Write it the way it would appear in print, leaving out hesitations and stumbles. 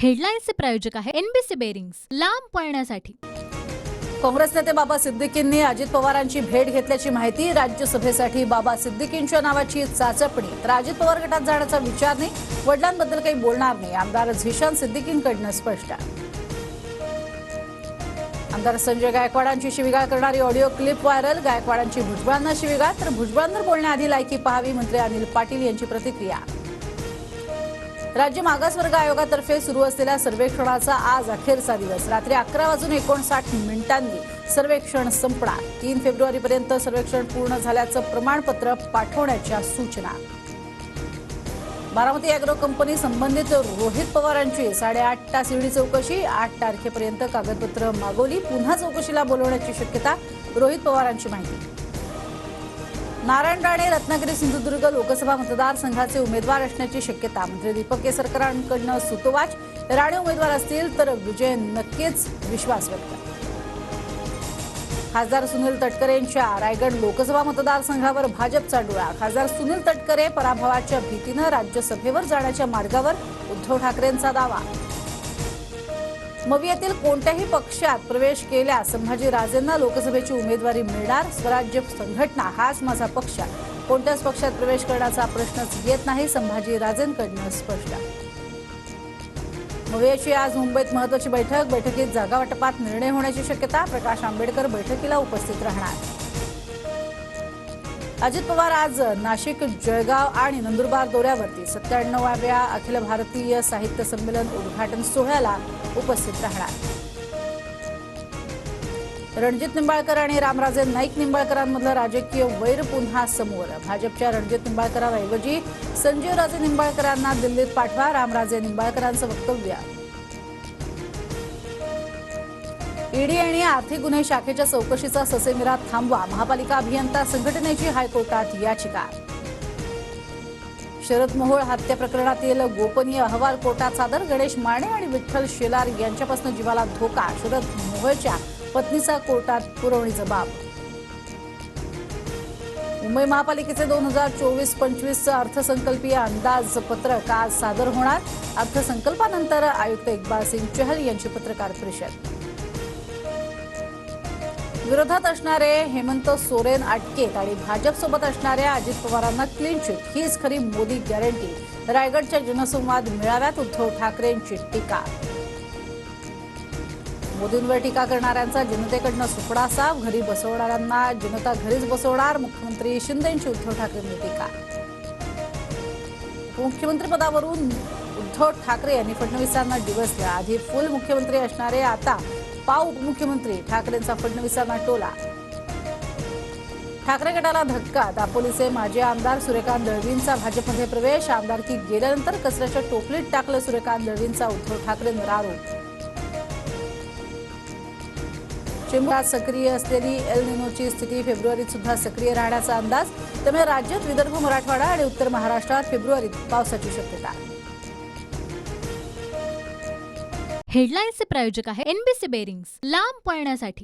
हेडलाईन्सचे प्रायोजक आहे NBC bearings, लांब पळण्यासाठी। काँग्रेस नेते बाबा सिद्दीकींनी अजित पवारांची भेट घेतल्याची माहिती। राज्यसभेसाठी बाबा सिद्दीकींच्या नावाची चाचपणी, तर अजित पवार गटात जाण्याचा विचार नाही, वडिलांबद्दल काही बोलणार नाही, आमदार झिशान सिद्दीकींकडून स्पष्ट। आमदार संजय गायकवाडांची शिवीगाळ करणारी ऑडिओ क्लिप व्हायरल। गायकवाडांची भुजबळांना शिवीगाळ, तर भुजबळांवर बोलण्याआधी लायकी पाहावी, मंत्री अनिल पाटील यांची प्रतिक्रिया। राज्य मागासवर्ग आयोगातर्फे सुरू असलेल्या सर्वेक्षणाचा आज अखेरचा दिवस। रात्री 11:59 सर्वेक्षण संपणार। 3 फेब्रुवारीपर्यंत सर्वेक्षण पूर्ण झाल्याचं प्रमाणपत्र पाठवण्याच्या सूचना। बारामती अॅग्रो कंपनी संबंधित रोहित पवारांची 8.5 तास ईडी चौकशी। 8 तारखेपर्यंत कागदपत्र मागवली, पुन्हा चौकशीला बोलवण्याची शक्यता, रोहित पवारांची माहिती। नारायण राणे रत्नागिरी सिंधुदुर्ग लोकसभा मतदारसंघाचे उमेदवार असण्याची शक्यता। मंत्री दीपक केसरकरांकडून सुतोवाच, राणे उमेदवार असतील तर विजय नक्कीच, विश्वास व्यक्त। खासदार सुनील तटकरेंच्या रायगड लोकसभा मतदारसंघावर भाजपचा डोळा। खासदार सुनील तटकरे पराभवाच्या भीतीने राज्यसभेवर जाण्याच्या मार्गावर, उद्धव ठाकरेंचा दावा। मवियातील कोणत्याही पक्षात प्रवेश केल्यास संभाजीराजेंना लोकसभेची उमेदवारी मिळणार। स्वराज्य संघटना हाच माझा पक्ष, कोणत्याच पक्षात प्रवेश करण्याचा प्रश्नच येत नाही, संभाजीराजेंकडून स्पष्ट। मवियाची आज मुंबईत महत्त्वाची बैठक। बैठकीत जागा वाटपात निर्णय होण्याची शक्यता। प्रकाश आंबेडकर बैठकीला उपस्थित राहणार। अजित पवार आज नाशिक, जळगाव आणि नंदुरबार दौऱ्यावरती। 97व्या अखिल भारतीय साहित्य संमेलन उद्घाटन सोहळ्याला उपस्थित राहणार। रणजित निंबाळकर आणि रामराजे नाईक निंबाळकरांमधलं राजकीय वैर पुन्हा समोर। भाजपच्या रणजित निंबाळकरांऐवजी संजय राजे निंबाळकरांना दिल्लीत पाठवा, रामराजे निंबाळकरांचं वक्तव्य। ईडी आणि आर्थिक गुन्हे शाखेच्या चौकशीचा ससेमिरा थांबवा, महापालिका अभियंता संघटनेची हायकोर्टात याचिका। शरद मोहोळ हत्या प्रकरणातील गोपनीय अहवाल कोर्टात सादर। गणेश माने आणि विठ्ठल शेलार यांच्यापासून जीवाला धोका, शरद मोहोळच्या पत्नीचा कोर्टात पुरवणी जबाब। मुंबई महापालिकेचे 2024-25 अर्थसंकल्पीय अंदाजपत्रक आज सादर होणार। अर्थसंकल्पानंतर आयुक्त इक्बाल सिंग चहल यांची पत्रकार परिषद। विरोधात असणारे हेमंत सोरेन अटकेत आणि भाजपसोबत असणाऱ्या अजित पवारांना क्लीन चिट, हीच खरी मोदी गॅरंटी। रायगडच्या जनसंवाद मेळाव्यात उद्धव ठाकरेंची टीका। मोदींवर टीका करणाऱ्यांचा जनतेकडून सुपडा साफ, घरी बसवणाऱ्यांना जनता घरीच बसवणार, मुख्यमंत्री शिंदेंची उद्धव ठाकरेंनी टीका। मुख्यमंत्रीपदावरून उद्धव ठाकरे यांनी फडणवीसांना डिवचलं। आधी फुल मुख्यमंत्री असणारे आता पाव उपमुख्यमंत्री, ठाकरेंचा फडणवीसांना टोला। ठाकरे गटाला धक्का, दापोलीचे माजी आमदार सूर्यकांत दळवींचा भाजपमध्ये प्रवेश। आमदारकी गेल्यानंतर कचऱ्याच्या टोपलीत टाकलं सूर्यकांत दळवींचा उद्धव ठाकरेंवर आरोप। चेंबूरात सक्रिय असलेली एल निनोची स्थिती फेब्रुवारीत सुद्धा सक्रिय राहण्याचा अंदाज, त्यामुळे राज्यात विदर्भ, मराठवाडा आणि उत्तर महाराष्ट्रात फेब्रुवारीत पावसाची शक्यता। हेडलाईन्सचे प्रायोजक आहे एनबीसी बेरिंग्स, लांब पळण्यासाठी।